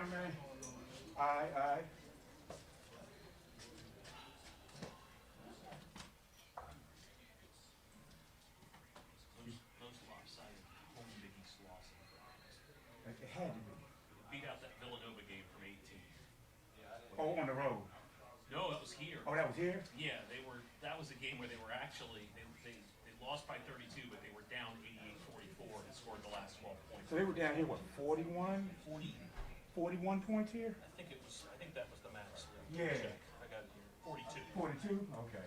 cameraman. Aye. Most lopsided home Big East loss in the Bronx. It had to be. Beat out that Villanova game from 18. Oh, on the road. No, it was here. Oh, that was here? Yeah, they were. That was a game where they were actually they lost by 32, but they were down 88-44 and scored the last 12 points. So they were down here, what, 41? 41 points here? I think that was the max. Yeah. Check. I got it here. 42. 42? Okay.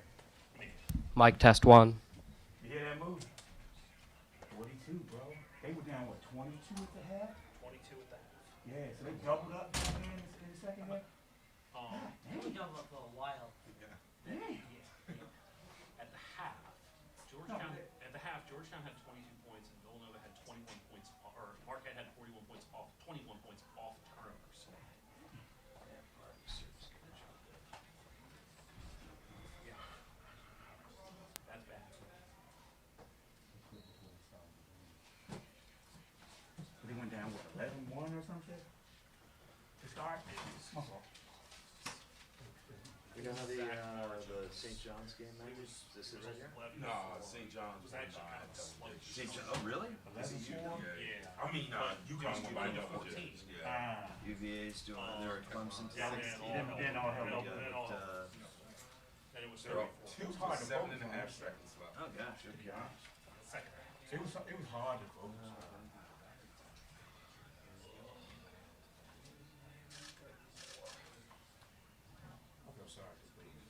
Mic test 1. You hear that move? 42, bro. They were down, what, 22 at the half? 22 at the half. Yeah, so they doubled up in the second half? They were double up for a while. Dang. At the half, Georgetown had 22 points and Villanova had 21 points, or Marquette had 41 points off, 21 points off turnovers. Yeah, that's bad. They went down, what, 11-1 or something? To start? We don't have the St. John's game numbers. This is right here. No, St. John's was actually kind of sluggish. St. John. Oh, really? 11-4? Yeah. I mean, UConn won by double 14. digits. Yeah. UVA's doing they're at Clemson. Yeah, Then all hell broke then loose. then it was They're up 34. two It's hard with to 7.5 focus on. seconds left. Oh gosh. Okay. Second half. It was hard to focus on. I feel sorry for Cleveland.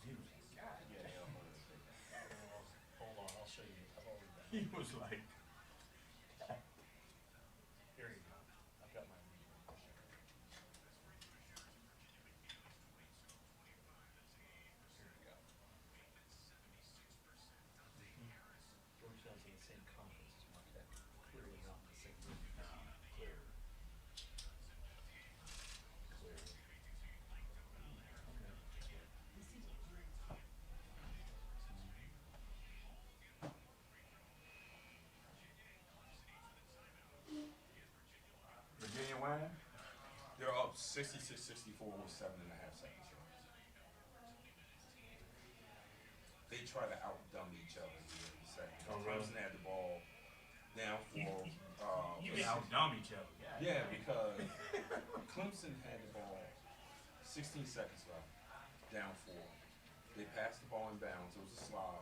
He was like, God, Hold on, I'll show you. I've already done. he was like, Here you go. I've got my. Here you go. Georgetown's in the same conference as Marquette. Clearly not in the same league. Clearly. Virginia winning? They're up 66-64 with 7.5 seconds left. They try to outdumb each other here in the second. Oh, really? Clemson had the ball down for. They outdumb each other. Yeah, because Clemson had the ball 16 seconds left, down 4. They passed the ball in bounds. It was a slob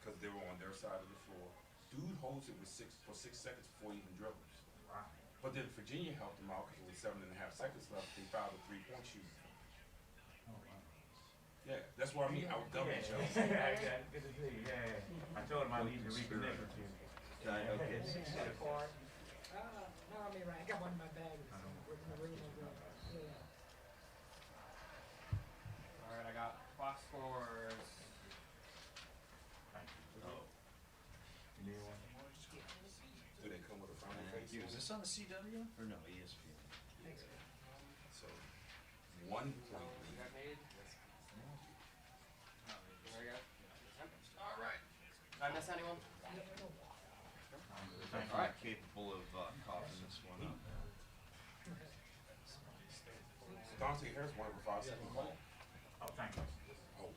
because they were on their side of the floor. Dude holds it with 6 seconds before he even dribbles. Wow. But then Virginia helped them out because with 7.5 seconds left, they fouled a 3-point shooter. Oh, wow. Yeah, that's what I mean, outdumb each other. Yeah, good to see you. Yeah. I told him I needed to reconnect with you. Okay. No, I mean, right. I got one in my bag. It's in the room. Yeah. All right, I got box scores. Thank you. Oh. You need one? Do they come with a frowny Thank face? you. Is this on the CW or no ESPN? So, 1 point You lead. got paid? There we go. All right. Did I miss anyone? Thank All you. right. Capable of coughing this one up. Dante Harris won it with 5 seconds left. Oh, thank you. Oh,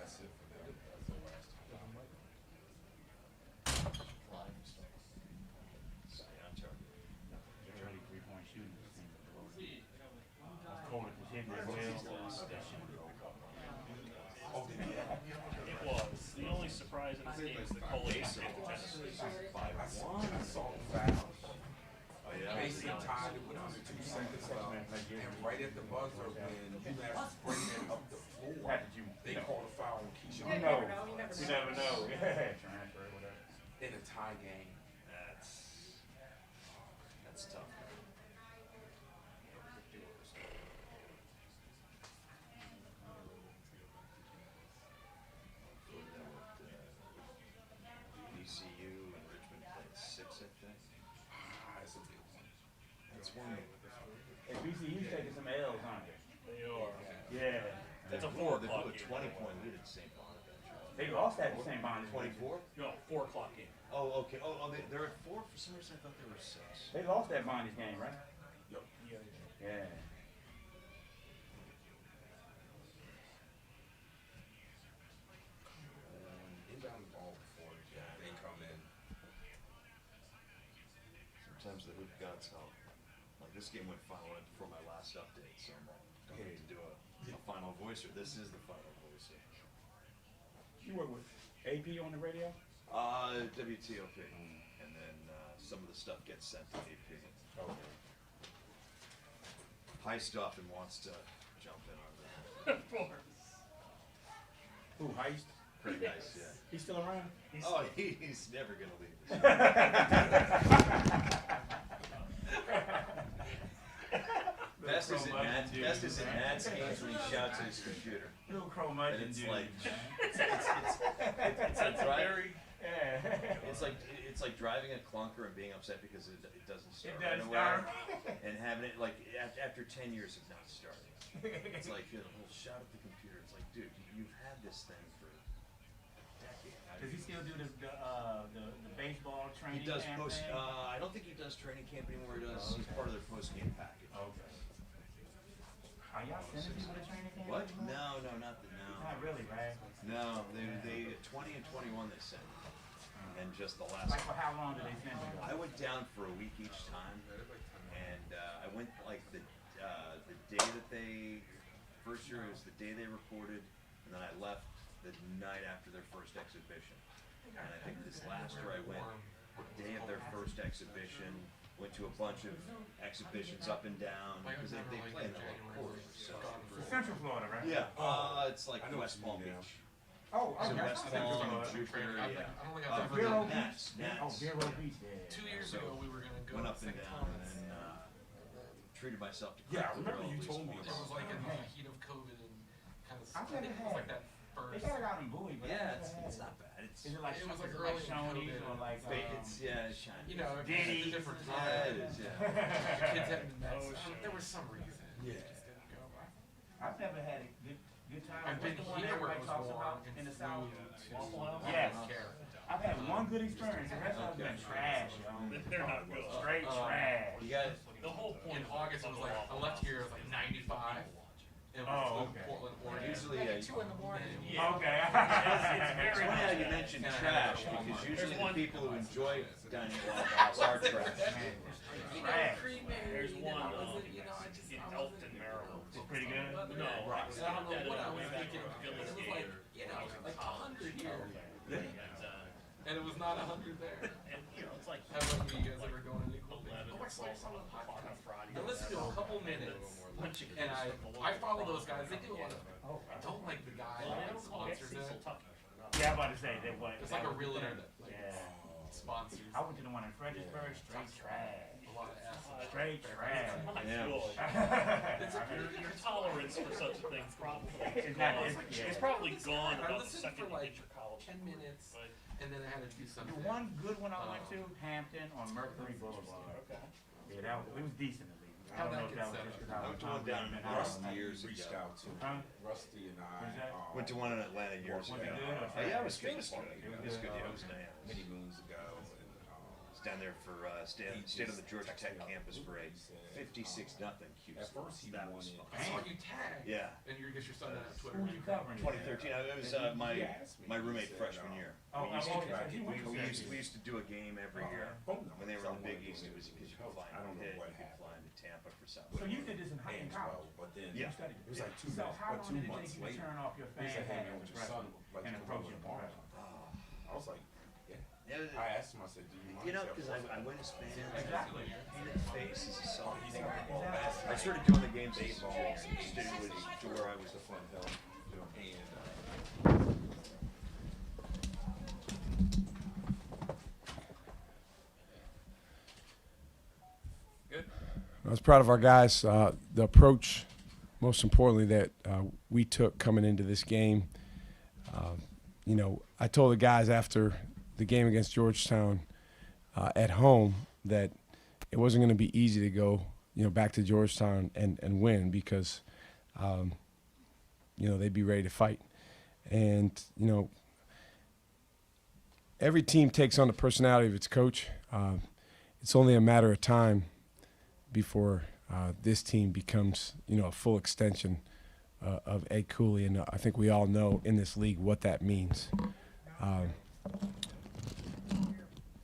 that's it for them. That's the last time. Early 3-point shooting. Cole was hitting it well. Oh, did he? It was. The only surprise in this game is the Coley hit the tennis. I saw the foul. Mason tied it with under 2 seconds left. And right at the buzzer, when UMass was bringing it up the floor, How did you they called a foul on Keisha You never know. know, you never You know. never know. Yeah. Transfer, whatever. in a tie game. That's tough. ECU and Richmond played 6, I think. That's a big one. That's one. Hey, BCU's taking some L's, aren't they? They are. Yeah. It's a They 4 blew o'clock a game. 20-point lead at St. Bonaventure. They lost that at St. Bonnie's. 24? No, 4 o'clock game. Oh, okay. Oh, they're at 4? For some reason I thought they were 6. They lost that Bonnie's game, right? Yep. Yeah, with God's help. Like this game went final right before my last update, so I'm like, I need to do a final voicer. This is the final voicer. You work with AP on the radio? WTOP, and then some of the stuff gets sent to AP. Okay. Heist often wants to jump in on that. Of course. Who, Heist? Pretty nice, yeah. He's still around? Oh, he's never gonna leave us. Best is in Matt's games when he shouts at his computer. Little Crow And Mudgeon it's dude. like, it's like driving a clunker and being upset because it doesn't start right away. And having it like after 10 years of not starting. It's like a little shout at the computer. It's like, dude, you've had this thing for a decade. Does he still do the baseball training He does camp post. thing? I don't think he does training camp anymore. He's part of their post game package. Okay. Are y'all sending people to training camp? What? anymore? No, not Not really, right? No, they 20 and 21 they sent, and just the last. Like for how long do they send you? I went down for a week each time, and I went like the day that they first year was the day they recorded, and then I left the night after their first exhibition. And I think this last year I went the day of their first exhibition. Went to a bunch of exhibitions up and down because they play in the little corridor. So. Central Florida, right? Yeah, it's like I know West what Palm you mean Beach. Oh, So okay. West Palm, Florida. Jupiter, I yeah. don't think I've ever Vero done Beach? that. Oh, Vero Beach, yeah. 2 years So, ago, we were gonna go Went to up and St. down and Thomas. then treated myself to Yeah, I Cracker remember Barrel you at least told me once. It was like in the heat of COVID and kind of. I've I never think it had was like it. that They first. got it out in Bowie, but Yeah, I've never had it's it. not bad. It's Is it like It was like like early Shoney's COVID. or like it's shiny. You know, Denny's. it's a different Yeah, time. it is, yeah. The kids hadn't been met. Oh, so sure. There was some reason. Yeah. It just didn't go. I've never had a good time. I've What's been the one here where everybody it was talks warm about and in the flew South? to Waffle House? Yes. Care. I've had one good experience. The rest of them been trash, yo. They're not good. Straight trash. You got The whole point In of August, it was like, I left here, it was like 95. And we Oh, flew to okay. Portland, Oregon. usually Like at 2 in the morning. Yeah. Okay. It's It's very funny how much you that. mentioned Yeah. trash because usually the people who enjoy dining at Waffle House are trash. You know, Trash. cremated, There's you know, one, I wasn't, you know, I just, in I Elkton, wasn't, Maryland. It's pretty good. No, I don't know what I was Way back thinking. when It was Phillies like, game. you know, like 100 here. And, And it was not 100 there. and, you know, it's like How about you guys ever going to Nickel? 11 Oh, or I saw 12 someone on the o'clock on podcast. Friday. I listened to a couple minutes, and I follow those guys. They do a lot of. Oh, I don't like the guy Well, they that don't call it sponsors Cecil it. Tucker. yeah, I'm about to say that what. It's like a real internet like, Yeah. sponsors. I went to the one in Fredericksburg. Straight trash. A lot of ass. Straight trash. My Yeah. God. Your tolerance for such a thing probably It's not- gone. it's- It's probably gone I about the listened second for you like get your college 10 minutes, But, and then I had to do The something. one good one I went to, Hampton on Mercury Boulevard. okay. Yeah, that was, it was decent at least. I How'd don't know that if get that was set just up? because I I went was to one down in hungry. Rusty years reached ago. out to Huh? Rusty and Where's that? I. Went to one in Atlanta years Was ago. it good or Oh yeah, it was trash? good. It was good. It was good. It was nice. Many moons ago. I was down there for stayed on the Georgia Tech campus for a 56-0 Houston. At first he That was wanted- fun. I saw you tag. Yeah. And you guess your son on Twitter. Who was you covering? 2013. It was my roommate freshman year. Oh, We used oh, to- yeah, he went to we that used, year. we used to do a game every year. When they were in the Big East, it was because you could fly I don't to know Pitt, what you could happened. fly into Tampa for South. So you did this in high in college? But then Yeah. You studied it was like two So months, how but long 2 did it months take you to later. turn off your He fan said, "Hey, hat man, as with a your son, freshman like, and you approach come your over professor? I was like, yeah. Yeah, I asked him, I said, do you mind? you know, He said, because I went as fans. Exactly. Painted face is a solid thing. Exactly. I started doing the games as a senior, to where I was the Fun hell, you know, and I was proud of our guys. The approach, most importantly, that we took coming into this game. I told the guys after the game against Georgetown at home that it wasn't going to be easy to go, back to Georgetown and win because, they'd be ready to fight. And, every team takes on the personality of its coach. It's only a matter of time before this team becomes, a full extension of Ed Cooley, and I think we all know in this league what that means.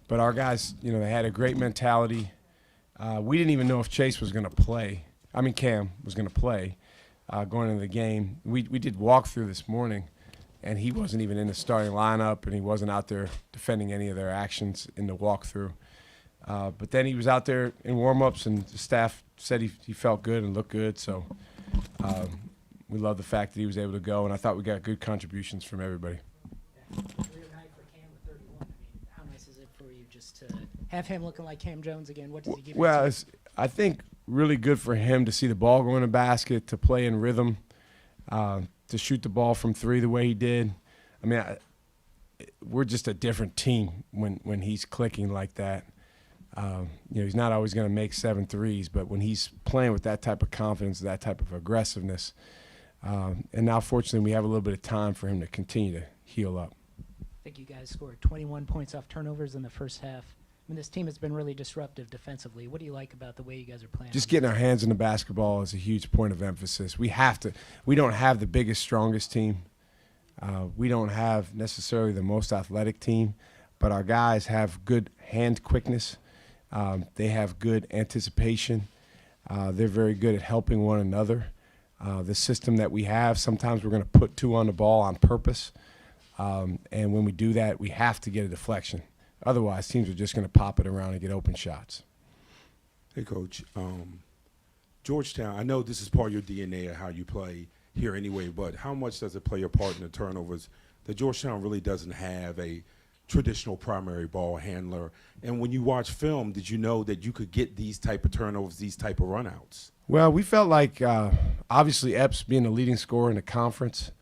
But our guys, they had a great mentality. We didn't even know if Chase was going to play. Cam was going to play going into the game. We did walkthrough this morning, and he wasn't even in the starting lineup, and he wasn't out there defending any of their actions in the walkthrough. But then he was out there in warm-ups, and the staff said he felt good and looked good. So we love the fact that he was able to go, and I thought we got good contributions from everybody. Career night for Cam with 31. I mean, how nice is it for you just to have him looking like Cam Jones again? What does he give you? Well, it's, I think really good for him to see the ball go in the basket, to play in rhythm, to shoot the ball from three the way he did. I mean, we're just a different team when he's clicking like that. He's not always going to make 7 threes, but when he's playing with that type of confidence, that type of aggressiveness, and now fortunately we have a little bit of time for him to continue to heal up. I think you guys scored 21 points off turnovers in the first half. I mean, this team has been really disruptive defensively. What do you like about the way you guys are playing? Just getting our hands in the basketball is a huge point of emphasis. We don't have the biggest, strongest team. We don't have necessarily the most athletic team, but our guys have good hand quickness. They have good anticipation. They're very good at helping one another. The system that we have, sometimes we're going to put 2 on the ball on purpose. And when we do that, we have to get a deflection. Otherwise, teams are just going to pop it around and get open shots. Hey, Coach. Georgetown, I know this is part of your DNA of how you play here anyway, but how much does it play a part in the turnovers? That Georgetown really doesn't have a traditional primary ball handler. And when you watch film, did you know that you could get these type of turnovers, these type of runouts? Well, we felt like, obviously, Epps being the leading scorer in the conference,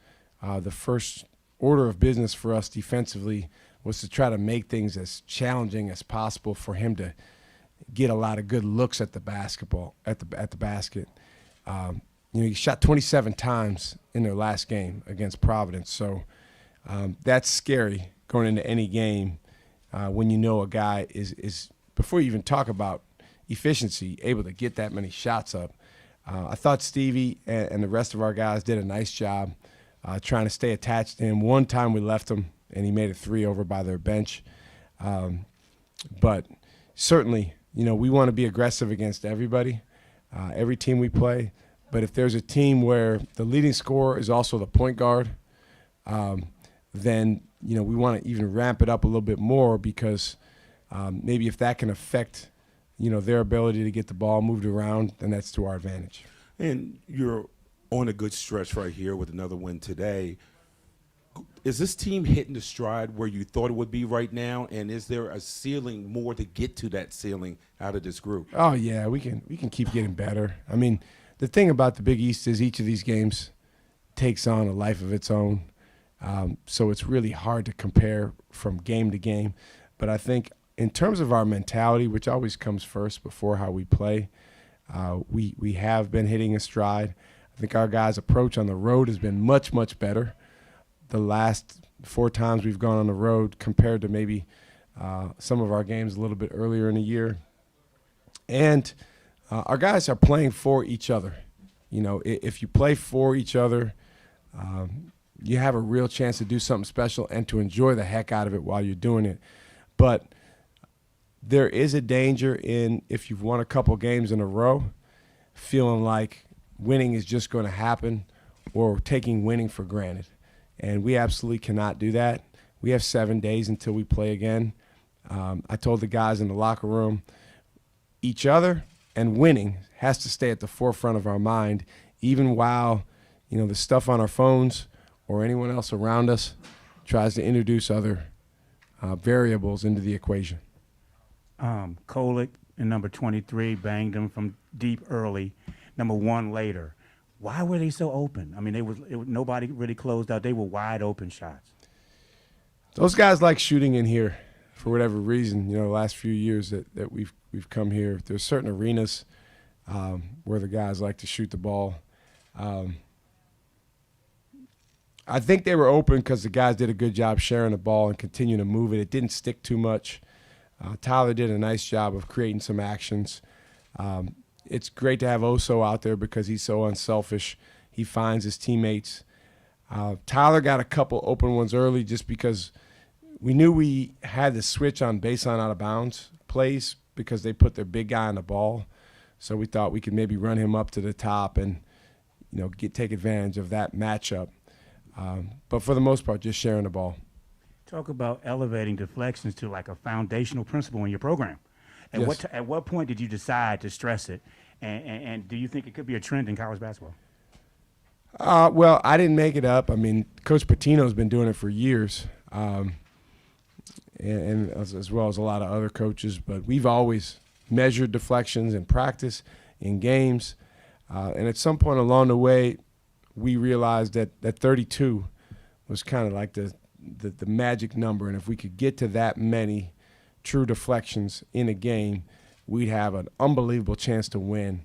the first order of business for us defensively was to try to make things as challenging as possible for him to get a lot of good looks at the basketball, at the basket. He shot 27 times in their last game against Providence, so that's scary going into any game when you know a guy is before you even talk about efficiency, able to get that many shots up. I thought Stevie and the rest of our guys did a nice job trying to stay attached to him. One time we left him, and he made a 3 over by their bench. But certainly, we want to be aggressive against everybody, every team we play. But if there's a team where the leading scorer is also the point guard, then we want to even ramp it up a little bit more because maybe if that can affect their ability to get the ball moved around, then that's to our advantage. And you're on a good stretch right here with another win today. Is this team hitting the stride where you thought it would be right now? And is there a ceiling more to get to that ceiling out of this group? Oh, yeah, we can keep getting better. I mean, the thing about the Big East is each of these games takes on a life of its own. So it's really hard to compare from game to game. But I think in terms of our mentality, which always comes first before how we play, we have been hitting a stride. I think our guys' approach on the road has been much, much better. The last 4 times we've gone on the road compared to maybe some of our games a little bit earlier in the year. And our guys are playing for each other. If you play for each other, you have a real chance to do something special and to enjoy the heck out of it while you're doing it. But there is a danger in, if you've won a couple games in a row, feeling like winning is just going to happen or taking winning for granted. And we absolutely cannot do that. We have 7 days until we play again. I told the guys in the locker room, each other and winning has to stay at the forefront of our mind, even while the stuff on our phones or anyone else around us tries to introduce other variables into the equation. Kolick in number 23 banged him from deep early, number 1 later. Why were they so open? I mean, nobody really closed out. They were wide open shots. Those guys like shooting in here for whatever reason. The last few years that we've come here, there's certain arenas where the guys like to shoot the ball. I think they were open because the guys did a good job sharing the ball and continuing to move it. It didn't stick too much. Tyler did a nice job of creating some actions. It's great to have Oso out there because he's so unselfish. He finds his teammates. Tyler got a couple open ones early just because we knew we had the switch on baseline out of bounds plays because they put their big guy on the ball. So we thought we could maybe run him up to the top and, take advantage of that matchup. But for the most part, just sharing the ball. Talk about elevating deflections to like a foundational principle in your program. Yes. At what point did you decide to stress it? And do you think it could be a trend in college basketball? Well, I didn't make it up. I mean, Coach Pitino's been doing it for years, and as well as a lot of other coaches. But we've always measured deflections in practice, in games. And at some point along the way, we realized that 32 was kind of like the magic number. And if we could get to that many true deflections in a game, we'd have an unbelievable chance to win.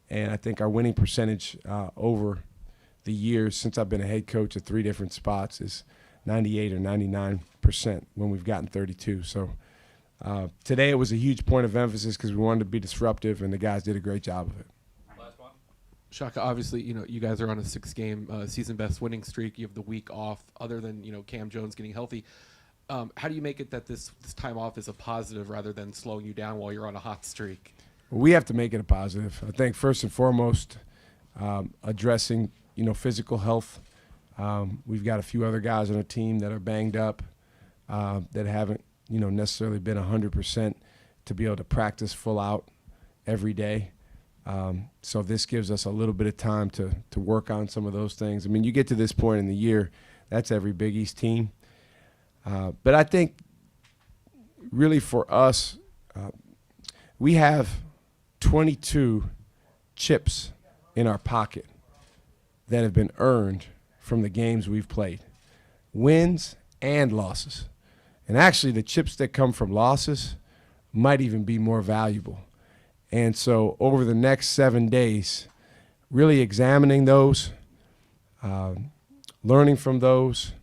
And I think our winning percentage over the years since I've been a head coach at 3 different spots is 98 or 99% when we've gotten 32. So today it was a huge point of emphasis because we wanted to be disruptive, and the guys did a great job of it. Shaka, obviously, you guys are on a 6-game season best winning streak. You have the week off, other than Cam Jones getting healthy. How do you make it that this time off is a positive rather than slowing you down while you're on a hot streak? Well, we have to make it a positive. I think first and foremost, addressing physical health. We've got a few other guys on the team that are banged up, that haven't necessarily been 100% to be able to practice full out every day. So this gives us a little bit of time to work on some of those things. I mean, you get to this point in the year, that's every Big East team. But I think really for us, we have 22 chips in our pocket that have been earned from the games we've played, wins and losses. And actually the chips that come from losses might even be more valuable. And so over the next 7 days, really examining those, learning from those,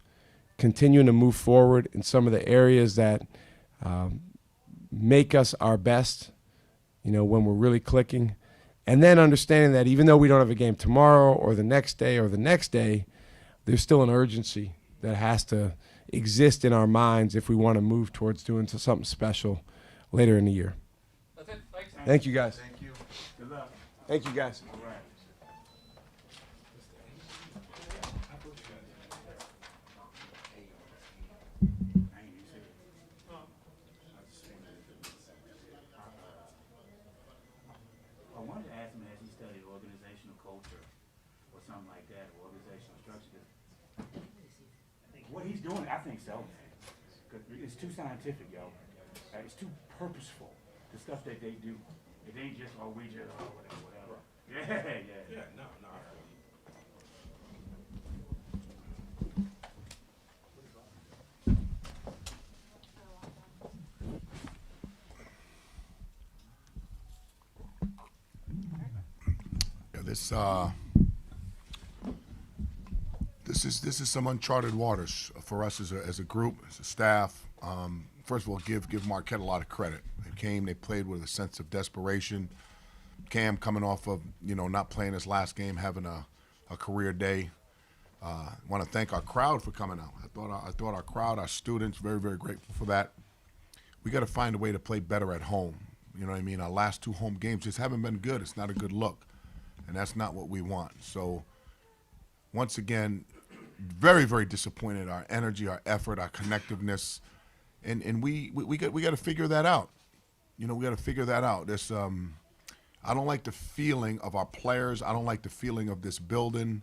continuing to move forward in some of the areas that make us our best, when we're really clicking. And then understanding that even though we don't have a game tomorrow or the next day or the next day, there's still an urgency that has to exist in our minds if we want to move towards doing something special later in the year. That's it. Thanks. Thank you, guys. Thank you. Good luck. Thank you, guys. All right. I wanted to ask him, has he studied organizational culture or something like that, or organizational structure? 'Cause what he's doing, I think so, man. 'Cause it's too scientific, yo. It's too purposeful, the stuff that they do. It ain't just, we just, whatever. Yeah. Yeah, no, I feel you. Yeah, this is some uncharted waters for us as a group, as a staff. First of all, give Marquette a lot of credit. They played with a sense of desperation. Cam coming off of not playing his last game, having a career day. Want to thank our crowd for coming out. I thought our crowd, our students, very, very grateful for that. We got to find a way to play better at home. You know what I mean? Our last 2 home games just haven't been good. It's not a good look, and that's not what we want. So once again, very, very disappointed. Our energy, our effort, our connectiveness, and we got to figure that out. We got to figure that out. This I don't like the feeling of our players. I don't like the feeling of this building.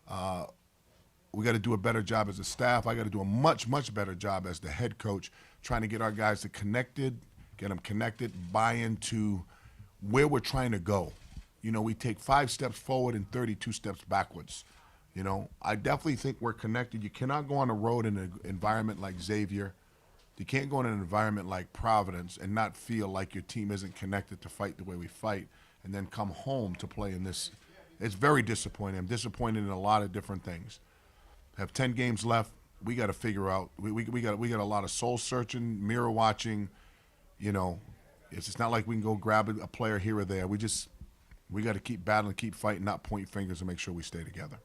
We got to do a better job as a staff. I got to do a much, much better job as the head coach, trying to get our guys get them connected, buy into where we're trying to go. We take 5 steps forward and 32 steps backwards. I definitely think we're connected. You cannot go on the road in an environment like Xavier. You can't go in an environment like Providence and not feel like your team isn't connected to fight the way we fight and then come home to play in this. It's very disappointing. I'm disappointed in a lot of different things. Have 10 games left. We got to figure out. We got a lot of soul searching, mirror watching. It's not like we can go grab a player here or there. We got to keep battling, keep fighting, not point fingers, and make sure we stay together.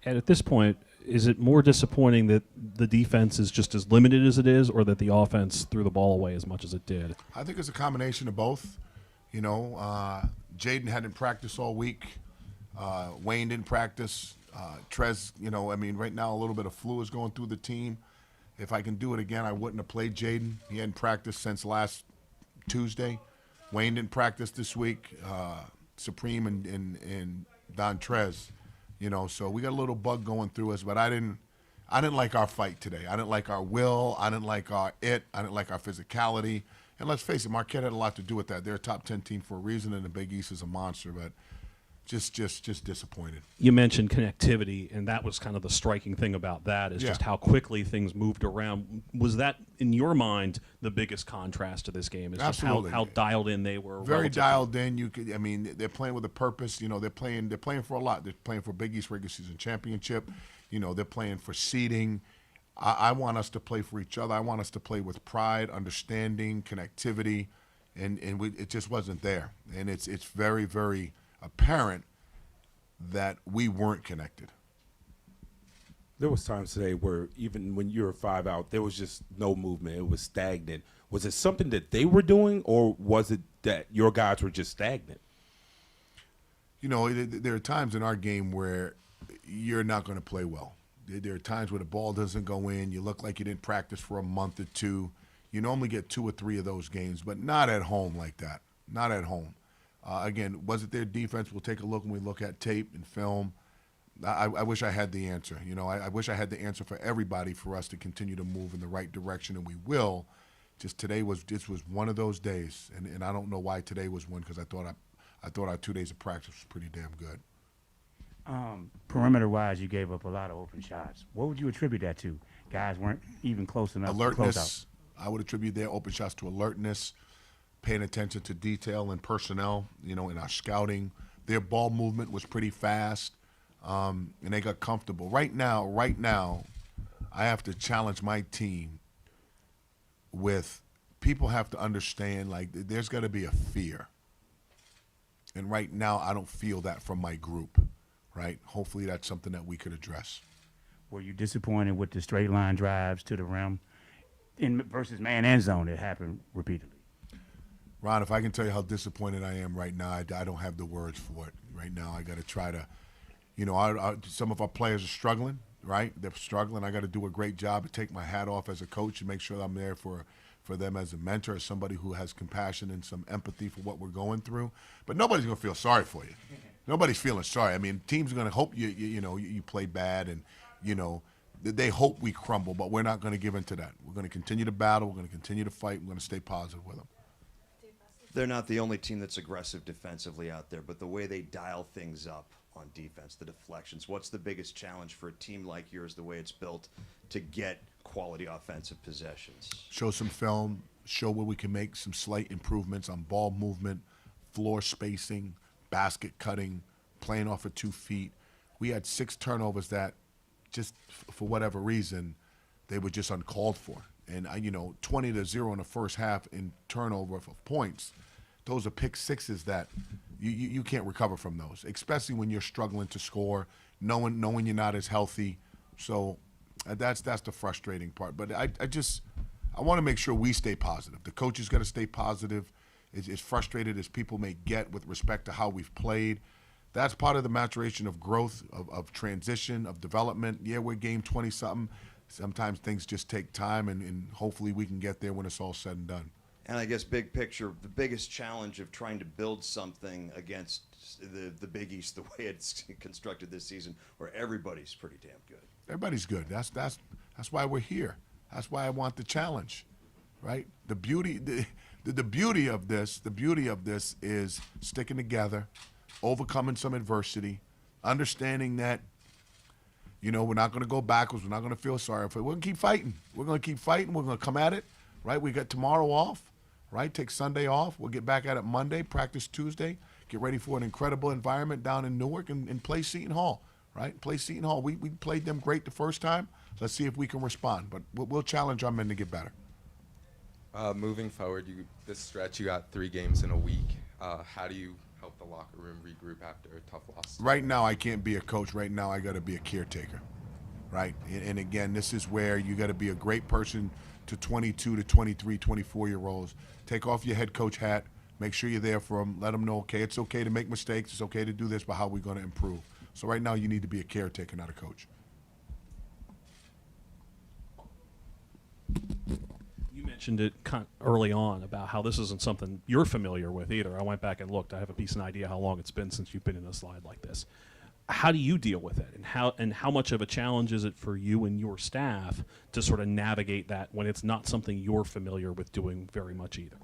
And at this point, is it more disappointing that the defense is just as limited as it is, or that the offense threw the ball away as much as it did? I think it's a combination of both. You know, Jaden hadn't practiced all week. Wayne didn't practice. Trez, you know, I mean, right now a little bit of flu is going through the team. If I can do it again, I wouldn't have played Jaden. He hadn't practiced since last Tuesday. Wayne didn't practice this week. Supreme and Don Trez, you know, so we got a little bug going through us, but I didn't like our fight today. I didn't like our will. I didn't like I didn't like our physicality. And let's face it, Marquette had a lot to do with that. They're a top 10 team for a reason, and the Big East is a monster, but just disappointed. You mentioned connectivity, and that was kind of the striking thing about that is just how quickly things moved around. Was that, in your mind, the biggest contrast to this game? Is Absolutely. Just how dialed in they were? Very relatively? dialed in. You could, I mean, they're playing with a purpose. You know, they're playing for a lot. They're playing for Big East regular season championship. You know, they're playing for seeding. I want us to play for each other. I want us to play with pride, understanding, connectivity, and it just wasn't there. And it's very, very apparent that we weren't connected. There was times today where even when you were 5 out, there was just no movement. It was stagnant. Was it something that they were doing, or was it that your guys were just stagnant? You know, there are times in our game where you're not going to play well. There are times where the ball doesn't go in. You look like you didn't practice for a month or two. You normally get 2 or 3 of those games, but not at home like that. Not at home. Again, was it their defense? We'll take a look when we look at tape and film. I wish I had the answer. You know, I wish I had the answer for everybody for us to continue to move in the right direction, and we will. Just today was one of those days, and I don't know why today was one, because I thought our 2 days of practice was pretty damn good. Perimeter-wise, you gave up a lot of open shots. What would you attribute that to? Guys weren't even close enough to close out. Alertness. I would attribute their open shots to alertness, paying attention to detail and personnel, you know, in our scouting. Their ball movement was pretty fast, and they got comfortable. Right now, I have to challenge my team with people have to understand, like, there's got to be a fear. And right now, I don't feel that from my group, right? Hopefully that's something that we could address. Were you disappointed with the straight line drives to the rim versus man and zone that happened repeatedly? Ron, if I can tell you how disappointed I am right now, I don't have the words for it. Right now, I got to try to, you know, some of our players are struggling, right? They're struggling. I got to do a great job to take my hat off as a coach and make sure I'm there for them as a mentor, as somebody who has compassion and some empathy for what we're going through. But nobody's going to feel sorry for you. Nobody's feeling sorry. I mean, teams are going to hope you play bad, and, you know, they hope we crumble, but we're not going to give in to that. We're going to continue to battle. We're going to continue to fight. We're going to stay positive with them. They're not the only team that's aggressive defensively out there, but the way they dial things up on defense, the deflections, what's the biggest challenge for a team like yours, the way it's built, to get quality offensive possessions? Show some film, show where we can make some slight improvements on ball movement, floor spacing, basket cutting, playing off of 2 feet. We had 6 turnovers that just for whatever reason, they were just uncalled for. And, 20-0 in the first half in turnover of points, those are pick sixes that you can't recover from those, especially when you're struggling to score, knowing you're not as healthy. So that's the frustrating part. But I want to make sure we stay positive. The coaches got to stay positive. As frustrated as people may get with respect to how we've played, that's part of the maturation of growth, of transition, of development. Yeah, we're game 20-something. Sometimes things just take time, and hopefully we can get there when it's all said and done. And I guess big picture, the biggest challenge of trying to build something against the Big East the way it's constructed this season, where everybody's pretty damn good. Everybody's good. That's why we're here. That's why I want the challenge, right? The beauty of this is sticking together, overcoming some adversity, understanding that, we're not going to go backwards. We're not going to feel sorry for it. We're going to keep fighting. We're going to keep fighting. We're going to come at it, right? We got tomorrow off, right? Take Sunday off. We'll get back at it Monday, practice Tuesday, get ready for an incredible environment down in Newark and play Seton Hall, right? Play Seton Hall. We played them great the first time. Let's see if we can respond. But we'll challenge our men to get better. Moving forward, this stretch, you got 3 games in a week. How do you help the locker room regroup after a tough loss? Right now, I can't be a coach. Right now, I got to be a caretaker, right? And again, this is where you got to be a great person to 22 to 23, 24-year-olds. Take off your head coach hat. Make sure you're there for them. Let them know, okay, it's okay to make mistakes. It's okay to do this, but how are we going to improve? So right now, you need to be a caretaker, not a coach. You mentioned it early on about how this isn't something you're familiar with either. I went back and looked. I have a decent idea how long it's been since you've been in a slide like this. How do you deal with it, and how much of a challenge is it for you and your staff to sort of navigate that when it's not something you're familiar with doing very much either?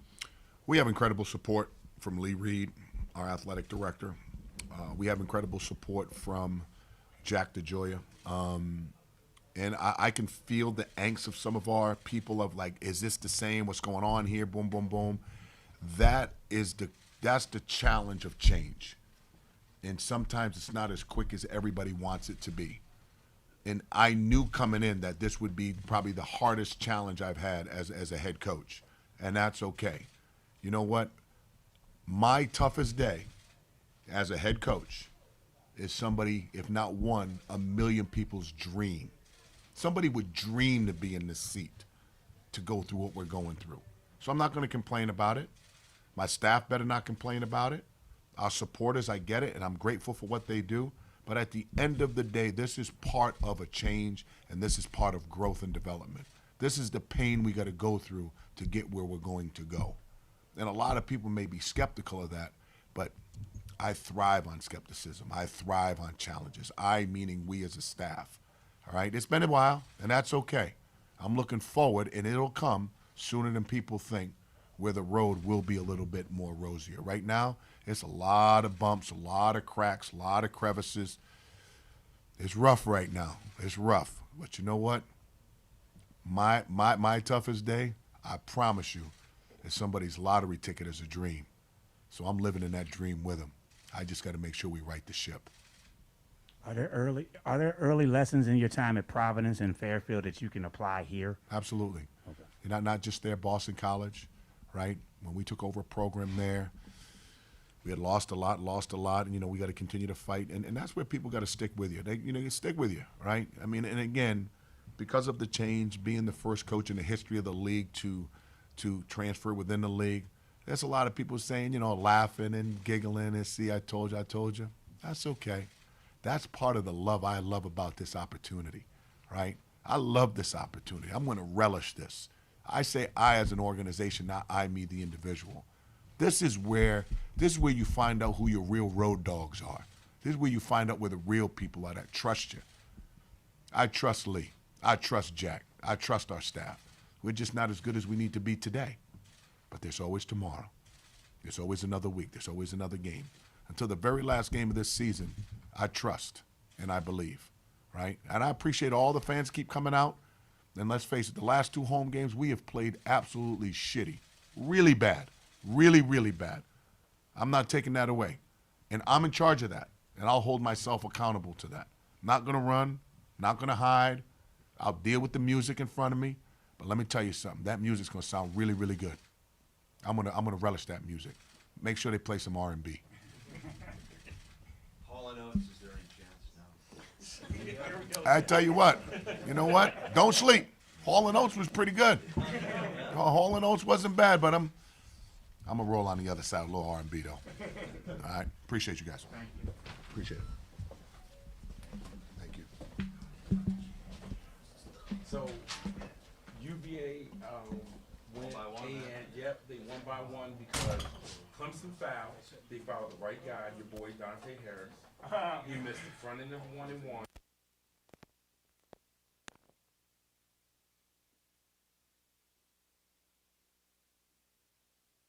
We have incredible support from Lee Reed, our athletic director. We have incredible support from Jack DeGioia. And I can feel the angst of some of our people of like, is this the same? What's going on here? Boom, boom, boom. That's the challenge of change. And sometimes it's not as quick as everybody wants it to be. And I knew coming in that this would be probably the hardest challenge I've had as a head coach. And that's okay. You know what? My toughest day as a head coach is somebody, if not one, a million people's dream. Somebody would dream to be in this seat to go through what we're going through. So I'm not going to complain about it. My staff better not complain about it. Our supporters, I get it, and I'm grateful for what they do. But at the end of the day, this is part of a change, and this is part of growth and development. This is the pain we got to go through to get where we're going to go. And a lot of people may be skeptical of that, but I thrive on skepticism. I thrive on challenges. I, meaning we as a staff. All right, it's been a while, and that's okay. I'm looking forward, and it'll come sooner than people think, where the road will be a little bit more rosier. Right now, it's a lot of bumps, a lot of cracks, a lot of crevices. It's rough right now. It's rough. But you know what? My toughest day, I promise you, is somebody's lottery ticket is a dream. So I'm living in that dream with them. I just got to make sure we right the ship. Are there early lessons in your time at Providence and Fairfield that you can apply here? Absolutely. Okay. You're not just there, Boston College, right? When we took over a program there, we had lost a lot, and, we got to continue to fight. And that's where people got to stick with you. They stick with you, right? I mean, and again, because of the change, being the first coach in the history of the league to transfer within the league, there's a lot of people saying, laughing and giggling and see, I told you. That's okay. That's part of the love I love about this opportunity, right? I love this opportunity. I'm going to relish this. I say I as an organization, not I, me, the individual. This is where you find out who your real road dogs are. This is where you find out where the real people are that trust you. I trust Lee. I trust Jack. I trust our staff. We're just not as good as we need to be today. But there's always tomorrow. There's always another week. There's always another game. Until the very last game of this season, I trust and I believe, right? And I appreciate all the fans keep coming out. And let's face it, the last two home games, we have played absolutely shitty. Really bad. Really, really bad. I'm not taking that away. And I'm in charge of that. And I'll hold myself accountable to that. Not going to run. Not going to hide. I'll deal with the music in front of me. But let me tell you something. That music's going to sound really, really good. I'm gonna relish that music. Make sure they play some R&B. Hall & Oates, is there any chance? No. I tell you what, you know what? Don't sleep. Hall & Oates was pretty good. Hall & Oates wasn't bad, but I'm gonna roll on the other side, a little R&B though. All right, appreciate you guys. Thank you. Appreciate it. Thank you. So, UVA went yep, they won by one because Clemson fouled. They fouled the right guy, your boy Dante Harris. He missed the front end of 1-and-1.